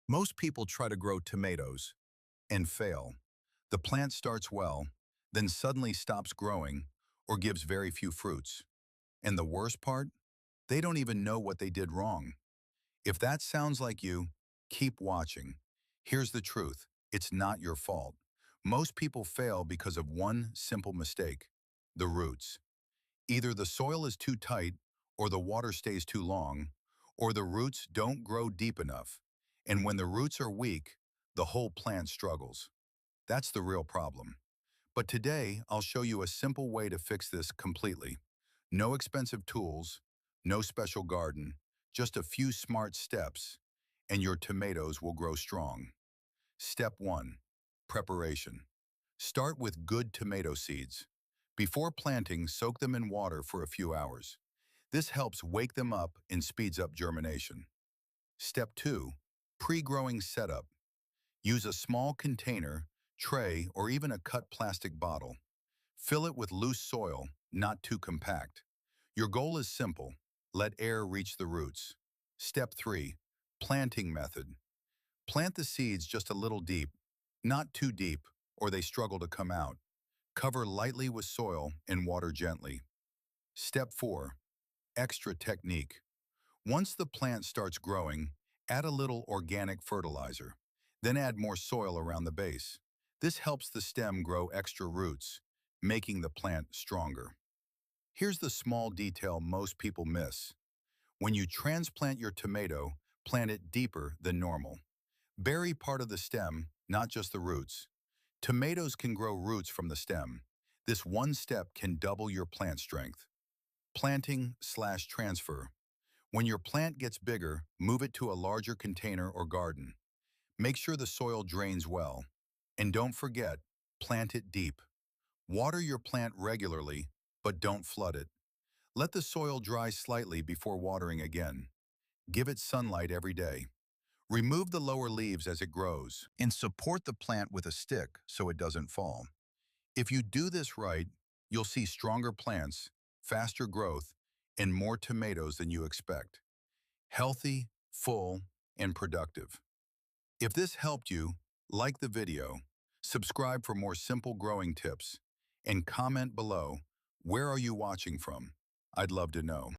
Most people try to grow tomatoes and fail. The plant starts well, then suddenly stops growing or gives very few fruits. And the worst part? They don't even know what they did wrong. If that sounds like you, keep watching. Here's the truth. It's not your fault. Most people fail because of one simple mistake: the roots. Either the soil is too tight, or the water stays too long, or the roots don't grow deep enough. And when the roots are weak, the whole plant struggles. That's the real problem. But today, I'll show you a simple way to fix this completely. No expensive tools, no special garden, just a few smart steps, and your tomatoes will grow strong. Step 1. Preparation. Start with good tomato seeds. Before planting, soak them in water for a few hours. This helps wake them up and speeds up germination. Step 2. Pre-growing setup. Use a small container, tray, or even a cut plastic bottle. Fill it with loose soil, not too compact. Your goal is simple: let air reach the roots. Step 3. Planting method. Plant the seeds just a little deep, not too deep, or they struggle to come out. Cover lightly with soil and water gently. Step 4. Extra technique. Once the plant starts growing, add a little organic fertilizer. Then add more soil around the base. This helps the stem grow extra roots, making the plant stronger. Here's the small detail most people miss. When you transplant your tomato, plant it deeper than normal. Bury part of the stem, not just the roots. Tomatoes can grow roots from the stem. This one step can double your plant strength. Planting/transfer. When your plant gets bigger, move it to a larger container or garden. Make sure the soil drains well. And don't forget, plant it deep. Water your plant regularly, but don't flood it. Let the soil dry slightly before watering again. Give it sunlight every day. Remove the lower leaves as it grows, and support the plant with a stick so it doesn't fall. If you do this right, you'll see stronger plants, faster growth, and more tomatoes than you expect. Healthy, full, and productive. If this helped you, like the video, subscribe for more simple growing tips, and comment below, where are you watching from? I'd love to know.